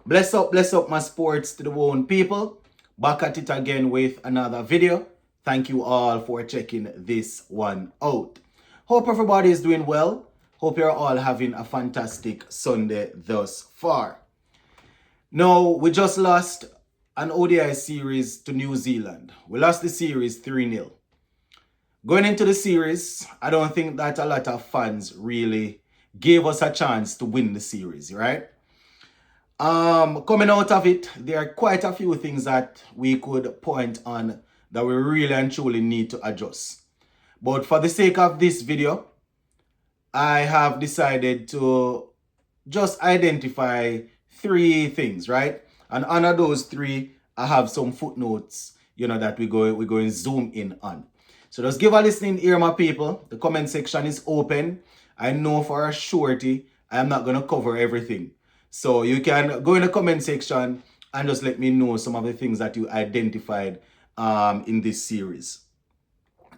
Bless up my sports to the one people. Back at it again with another video. Thank you all for checking this one out. Hope everybody is doing well. Hope you're all having a fantastic Sunday thus far. Now, we just lost an ODI series to New Zealand. We lost the series 3-0. Going into the series, I don't think that a lot of fans really gave us a chance to win the series, right? Coming out of it, there are quite a few things that we could point on that we really and truly need to adjust. But for the sake of this video, I have decided to just identify three things, right? And under those three, I have some footnotes, that we're going to zoom in on. So just give a listening ear, my people. The comment section is open. I know for a surety I am not going to cover everything. So you can go in the comment section and just let me know some of the things that you identified in this series.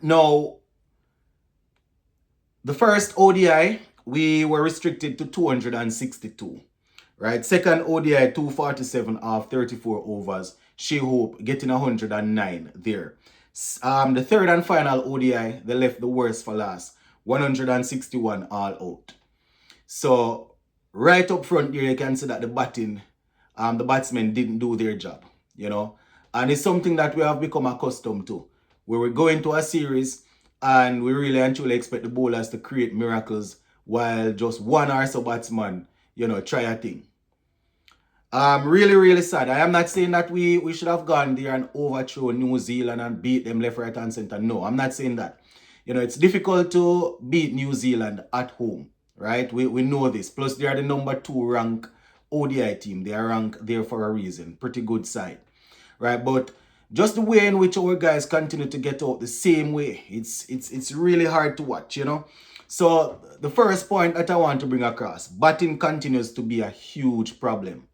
Now, the first ODI, we were restricted to 262, right? Second ODI, 247 off 34 overs. Shea Hope getting 109 there. The third and final ODI, they left the worst for last. 161 all out. So right up front here, you can see that the batsmen didn't do their job, And it's something that we have become accustomed to, where we go into a series and we really and truly expect the bowlers to create miracles while just one or so batsman, try a thing. Really, really sad. I am not saying that we should have gone there and overthrow New Zealand and beat them left, right, and center. No, I'm not saying that. It's difficult to beat New Zealand at home, right? We know this. Plus, they are the number 2 rank ODI team. They are ranked there for a reason. Pretty good side, right? But just the way in which our guys continue to get out the same way, it's really hard to watch, So the first point that I want to bring across, batting continues to be a huge problem.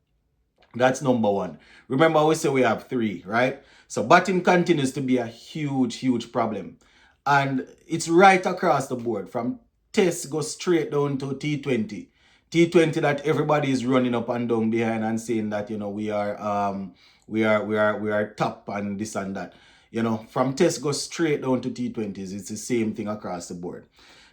That's number one. Remember, we say we have 3, right? So batting continues to be a huge, huge problem. And it's right across the board. From Test go straight down to T20. T20 that everybody is running up and down behind and saying that, we are top and this and that. From Test go straight down to T20s. It's the same thing across the board.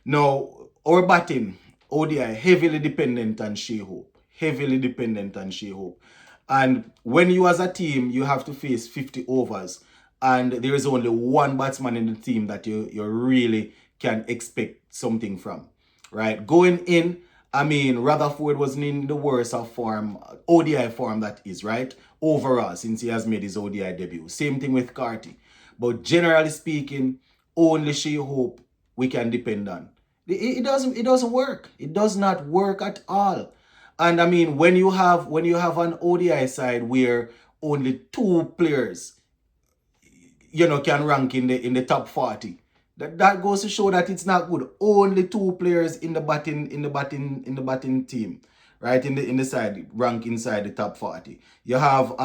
Now, our batting, ODI, heavily dependent on Shea Hope. Heavily dependent on Shea Hope. And when you as a team, you have to face 50 overs, and there is only one batsman in the team that you really can expect something from, right? Going in, Rutherford wasn't in the worst of form, ODI form that is, right? Overall, since he has made his ODI debut. Same thing with Carty. But generally speaking, only Shea Hope we can depend on. It doesn't work. It does not work at all. And when you have an ODI side where only 2 players, can rank in the top 40, that goes to show that it's not good. Only 2 players in the batting team, right? In the side rank inside the top 40. You have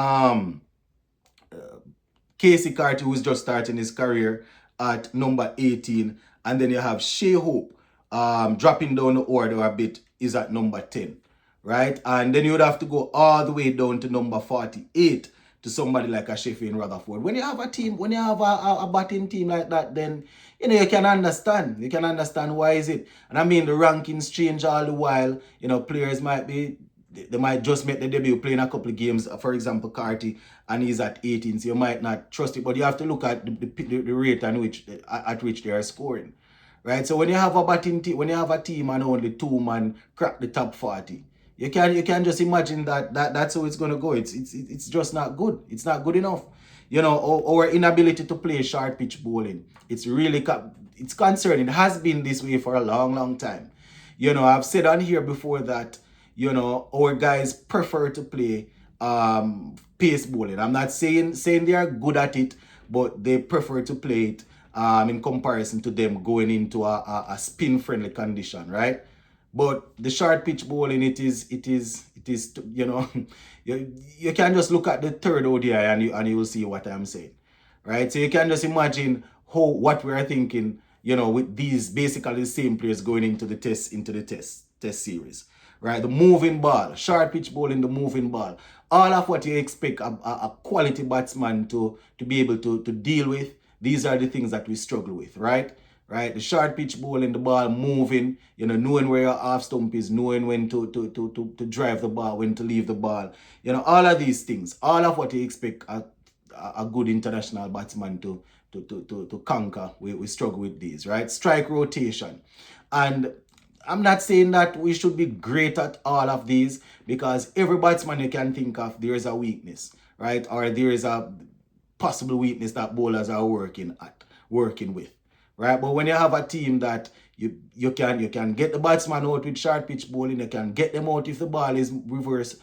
Casey Carty, who's just starting his career at number 18, and then you have Shea Hope, dropping down the order a bit, is at number 10. Right? And then you would have to go all the way down to number 48 to somebody like a Sheffield Rutherford. When you have a team, when you have a batting team like that, then, you can understand. You can understand why is it. And the rankings change all the while. Players they might just make the debut playing a couple of games. For example, Carty, and he's at 18, so you might not trust it. But you have to look at the rate at which they are scoring. Right? So when you have a batting team, when you have a team and only 2 man crack the top 40, you can just imagine that's how it's gonna go. It's just not good. It's not good enough. Our inability to play short pitch bowling. It's really it's concerning. It has been this way for a long, long time. I've said on here before that our guys prefer to play pace bowling. I'm not saying they are good at it, but they prefer to play it in comparison to them going into a spin friendly condition, right? But the short pitch bowling, it is you can just look at the third ODI and you will see what I'm saying, right? So you can just imagine what we are thinking, with these basically the same players going into the test series, right? The moving ball, short pitch bowling, the moving ball. All of what you expect a quality batsman to be able to deal with, these are the things that we struggle with, right? Right, the short pitch bowling, the ball moving, knowing where your off stump is, knowing when to drive the ball, when to leave the ball, all of these things, all of what you expect a good international batsman to conquer, we struggle with these, right? Strike rotation. And I'm not saying that we should be great at all of these, because every batsman you can think of, there is a weakness, right? Or there is a possible weakness that bowlers are working with, right? But when you have a team that you can get the batsman out with short pitch bowling, you can get them out if the ball is reverse,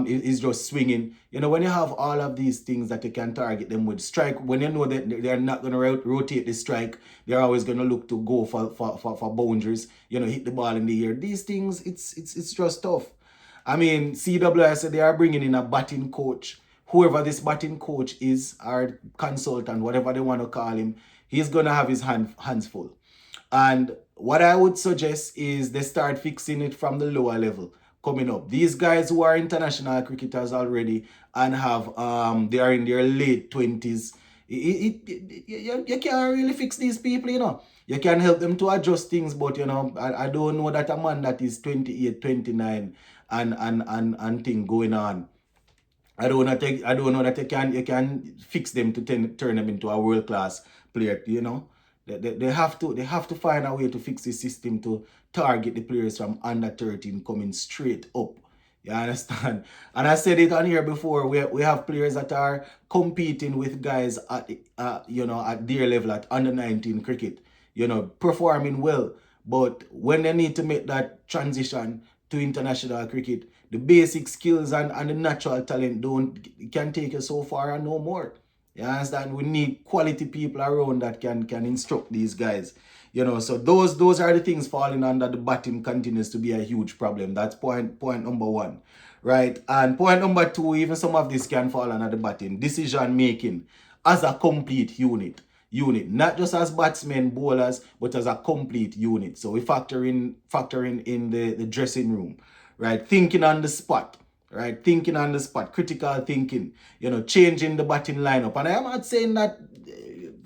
is just swinging. When you have all of these things that you can target them with strike, when you know that they're not going to rotate the strike, they're always going to look to go for boundaries, hit the ball in the air. These things, it's just tough. I mean, CWI said they are bringing in a batting coach. Whoever this batting coach is, or consultant, whatever they want to call him, he's going to have his hands full. And what I would suggest is they start fixing it from the lower level coming up. These guys who are international cricketers already and they are in their late 20s, you can't really fix these people. You can help them to adjust things, but I don't know that a man that is 28, 29 and thing going on. I don't know that you can fix them to turn them into a world class player. They have to find a way to fix the system to target the players from under 13 coming straight up. You understand? And I said it on here before. We have players that are competing with guys at at their level at under 19 cricket. Performing well, but when they need to make that transition to international cricket, the basic skills and the natural talent can take you so far and no more. You understand? We need quality people around that can instruct these guys. So those are the things falling under the batting continues to be a huge problem. That's point number one. Right? And point number two, even some of this can fall under the batting. Decision making as a complete unit. Not just as batsmen, bowlers, but as a complete unit. So we factor in the dressing room, right? Thinking on the spot, right? Thinking on the spot, critical thinking, changing the batting lineup. And I am not saying that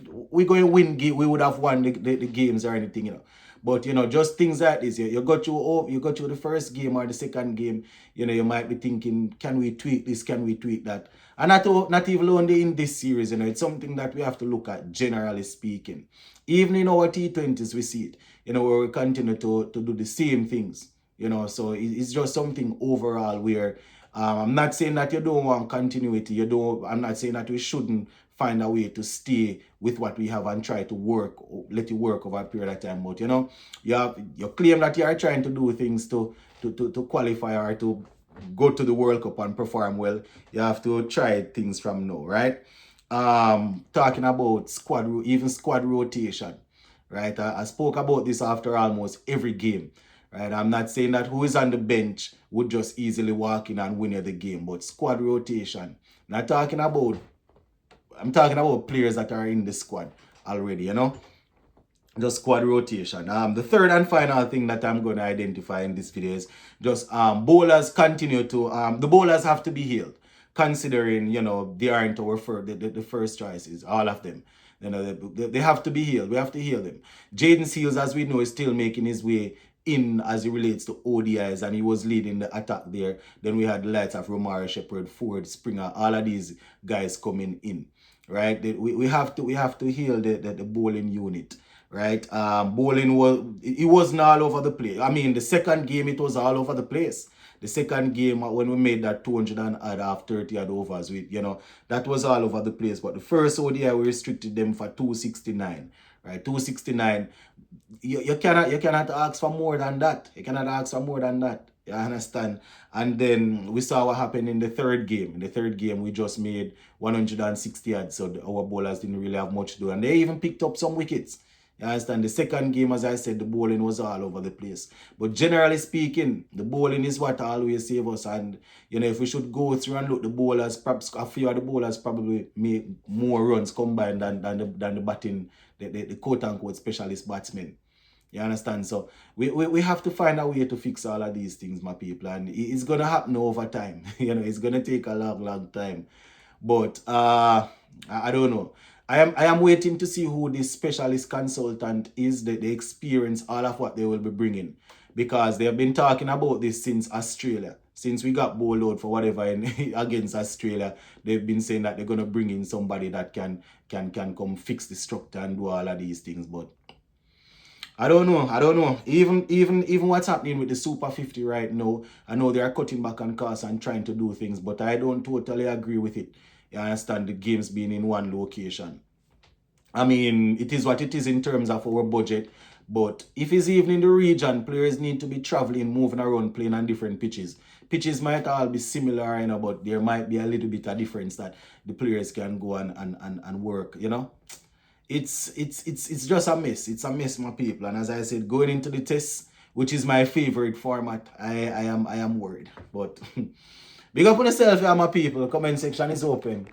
we're going to win, we would have won the games or anything, But just things like this. You got through the first game or the second game. You might be thinking, can we tweak this? Can we tweak that? And not even only in this series. It's something that we have to look at, generally speaking. Even in our T20s, we see it. Where we continue to do the same things. So it's just something overall where I'm not saying that you don't want continuity. I'm not saying that we shouldn't find a way to stay with what we have and try to let it work over a period of time. But you claim that you are trying to do things to qualify or to go to the World Cup and perform well. You have to try things from now, right? Talking about squad rotation, right? I spoke about this after almost every game. Right, I'm not saying that who is on the bench would just easily walk in and win the game, but squad rotation. I'm talking about players that are in the squad already, Just squad rotation. The third and final thing that I'm going to identify in this video is just bowlers continue to the bowlers have to be healed, considering they aren't our the first choices, all of them. They have to be healed. We have to heal them. Jayden Seales, as we know, is still making his way in as it relates to ODIs, and he was leading the attack there. Then we had the likes of Romaro, Shepherd, Ford, Springer, all of these guys coming in, right? We have to heal the bowling unit, right? Bowling wasn't all over the place. I mean, the second game it was all over the place. The second game when we made that 200 and odd off 30 odd overs, that was all over the place. But the first ODI we restricted them for 269, right? 269. You cannot ask for more than that. You cannot ask for more than that. You understand? And then we saw what happened in the third game. In the third game, we just made 160 odds, so our bowlers didn't really have much to do. And they even picked up some wickets. You understand? The second game, as I said, the bowling was all over the place. But generally speaking, the bowling is what always saves us. And, if we should go through and look, the bowlers, perhaps a few of the bowlers probably make more runs combined than the batting, the quote-unquote specialist batsmen. You understand? So we have to find a way to fix all of these things, my people, and it's gonna happen over time. It's gonna take a long time. But I don't know. I am waiting to see who this specialist consultant is, that they experience all of what they will be bringing, because they have been talking about this since Australia. Since we got bowled out for whatever against Australia, they've been saying that they're gonna bring in somebody that can come fix the structure and do all of these things. But I don't know. I don't know. Even what's happening with the Super 50 right now, I know they are cutting back on costs and trying to do things, but I don't totally agree with it. You understand, the games being in one location. I mean, it is what it is in terms of our budget. But if it's even in the region, players need to be traveling, moving around, playing on different pitches. Pitches might all be similar, but there might be a little bit of difference that the players can go and work. It's just a mess. It's a mess, my people. And as I said, going into the test, which is my favorite format, I am worried. But big up on yourself, my people. Comment section is open.